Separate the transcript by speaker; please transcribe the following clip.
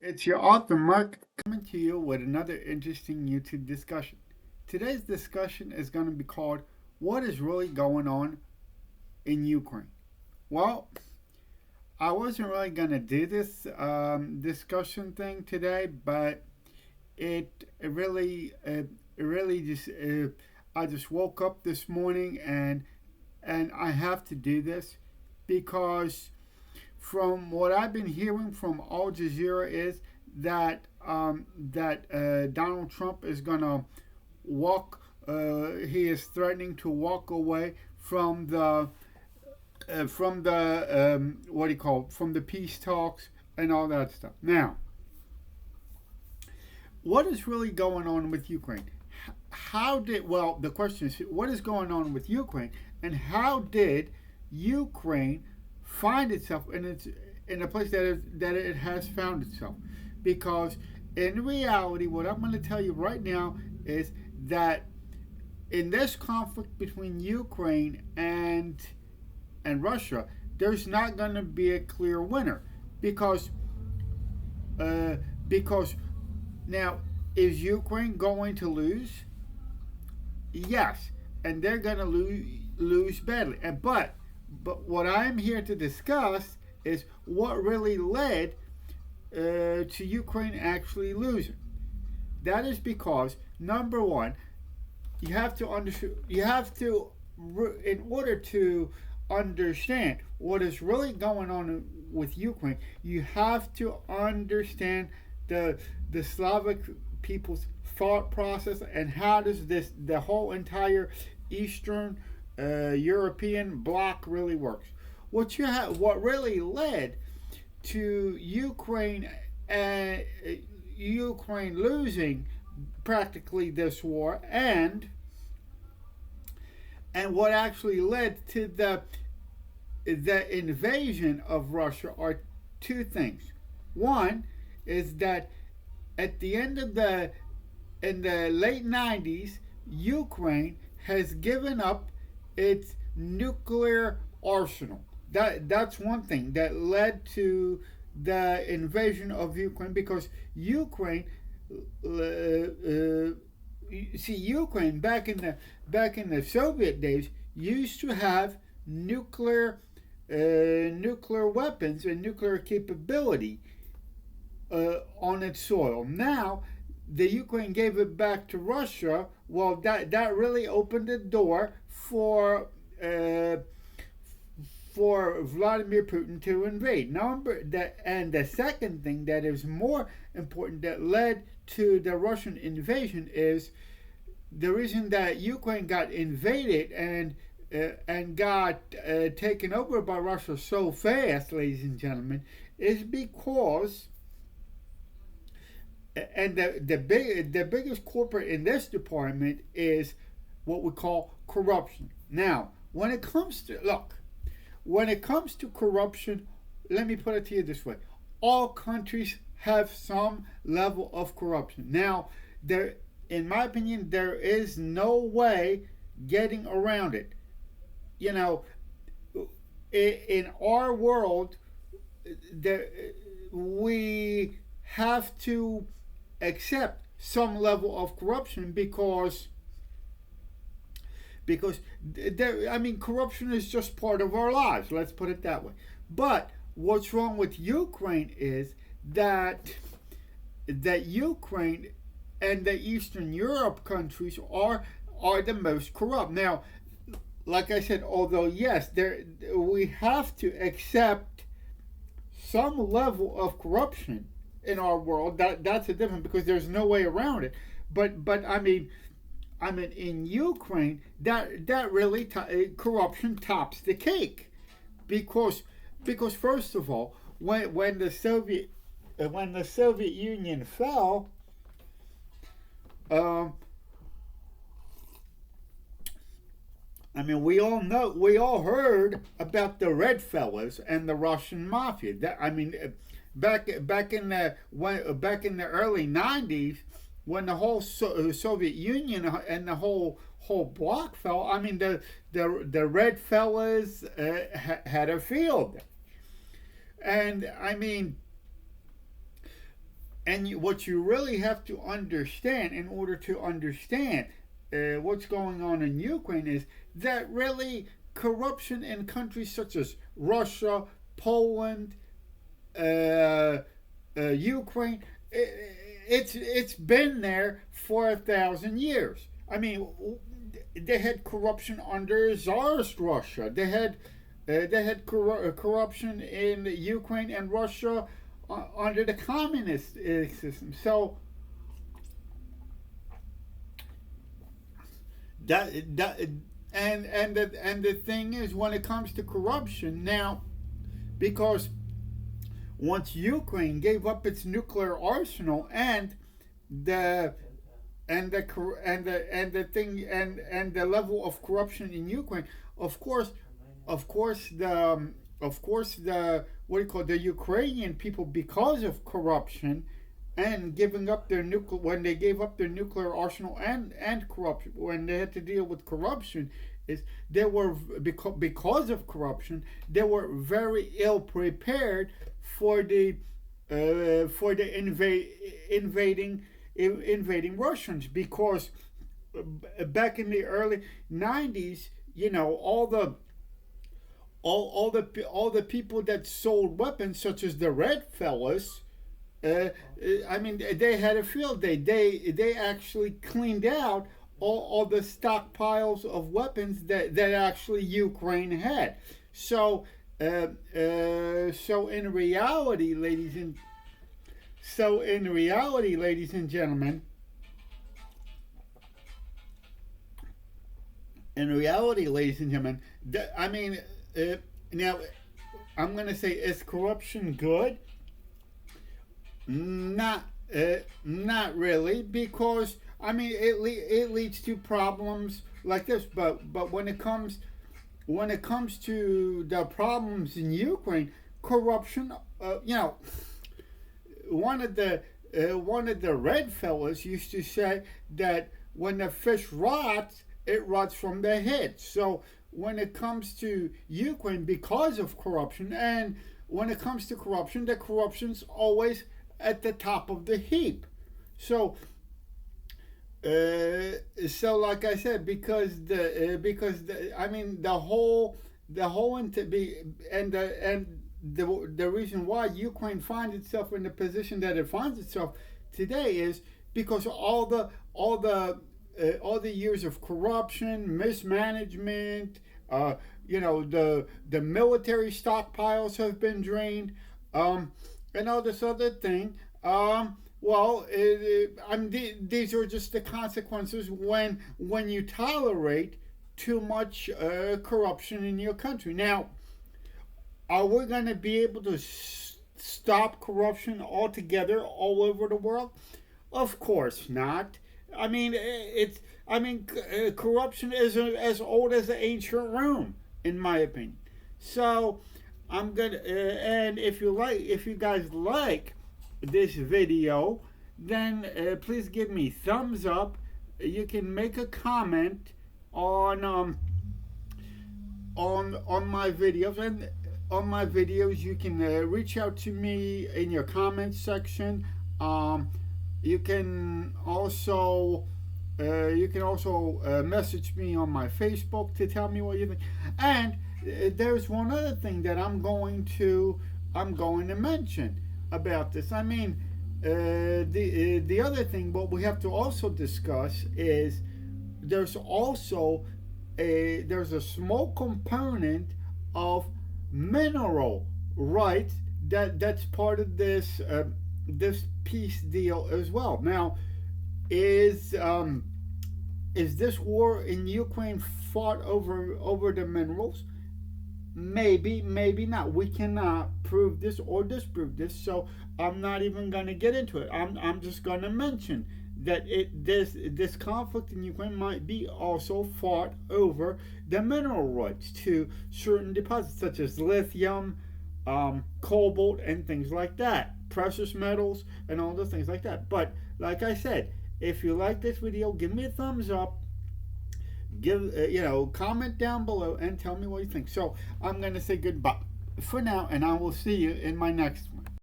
Speaker 1: It's your author, Mark, coming to you with another interesting YouTube discussion. Today's discussion is going to be called What is Really Going On in Ukraine? Well, I wasn't really going to do this discussion thing today, but it really, just, I just woke up this morning and I have to do this because from what I've been hearing from Al Jazeera is that Donald Trump is gonna walk. He is threatening to walk away from the what do you call it, from the peace talks and all that stuff. Now, what is really going on with Ukraine? How did the question is what is going on with Ukraine and how did Ukraine find itself in a place that it has found itself? Because in reality, what I'm going to tell you right now is that in this conflict between Ukraine and Russia, there's not going to be a clear winner because uh, because now is Ukraine going to lose? Yes, and they're going to lose badly. But what I'm here to discuss is what really led to Ukraine actually losing. That is because number one, you have to understand. You have to, in order to understand what is really going on with Ukraine, you have to understand the Slavic people's thought process and how does the whole entire Eastern European bloc really works. What really led to Ukraine losing practically this war and what actually led to the invasion of Russia are two things. One is that at the end of the in the late 90s, Ukraine has given up its nuclear arsenal. That's one thing that led to the invasion of Ukraine because Ukraine see Ukraine back in the Soviet days used to have nuclear weapons and nuclear capability on its soil. Now the Ukraine gave it back to Russia. Well, that really opened the door for Vladimir Putin to invade. And the second thing that is more important that led to the Russian invasion is the reason that Ukraine got invaded and got taken over by Russia so fast, ladies and gentlemen, is because and the biggest culprit in this department is what we call corruption. Now, when it comes to corruption, let me put it to you this way: all countries have some level of corruption. Now, in my opinion, there is no way getting around it. You know, in our world, there we have to accept some level of corruption because I mean corruption is just part of our lives. Let's put it that way. But what's wrong with Ukraine is that Ukraine and the Eastern Europe countries are the most corrupt. Now, like I said, although yes, we have to accept some level of corruption in our world. That's a different because there's no way around it. But I mean in Ukraine that really corruption tops the cake because first of all when the Soviet Union fell, um, I mean, we all heard about the Red Fellas and the Russian mafia. I mean, back in the early '90s, when the whole Soviet Union and the whole bloc fell. I mean, the Red Fellas had a field, and I mean, what you really have to understand in order to understand what's going on in Ukraine is that really corruption in countries such as Russia, Poland, Ukraine, it's been there for 1,000 years. I mean, they had corruption under Tsarist Russia. They had corruption in Ukraine and Russia under the communist system. So that and the thing is, when it comes to corruption now, because once Ukraine gave up its nuclear arsenal the and the level of corruption in Ukraine, of course, the what do you call, the Ukrainian people, because of corruption and giving up their nuclear, when they gave up their nuclear arsenal and corruption, when they had to deal with corruption, is they were, because of corruption, they were very ill prepared for the invading Russians, because back in the early 90s, all the people that sold weapons, such as the Red Fellas, I mean, they had a field day. They actually cleaned out all the stockpiles of weapons that actually Ukraine had. So in reality, ladies and gentlemen, I mean, now I'm going to say, is corruption good? Not really, because I mean it leads to problems like this. But when it comes to the problems in Ukraine, corruption, one of the Red Fellas used to say that when the fish rots, it rots from the head. So when it comes to Ukraine, because of corruption, and when it comes to corruption, the corruption's always at the top of the heap. So like I said, because I mean the reason why Ukraine finds itself in the position that it finds itself today is because all the years of corruption, mismanagement, the military stockpiles have been drained, and all this other thing. These are just the consequences when you tolerate too much corruption in your country. Now, are we going to be able to stop corruption altogether all over the world? Of course not. I mean, corruption is as old as the ancient Rome, in my opinion. So I'm gonna, and if you guys like this video, then please give me thumbs up. You can make a comment on my videos, and on my videos you can reach out to me in your comments section. You can also message me on my Facebook to tell me what you think. And there's one other thing that I'm going to mention about this. I mean, the other thing, what we have to also discuss is there's a small component of mineral rights that's part of this peace deal as well. Now, is this war in Ukraine fought over the minerals? Maybe, maybe not. We cannot prove this or disprove this, so I'm not even going to get into it. I'm just going to mention that this conflict in Ukraine might be also fought over the mineral rights to certain deposits such as lithium, cobalt, and things like that, precious metals, and all those things like that. But like I said, if you like this video, give me a thumbs up. Comment down below and tell me what you think. So I'm going to say goodbye for now, and I will see you in my next one.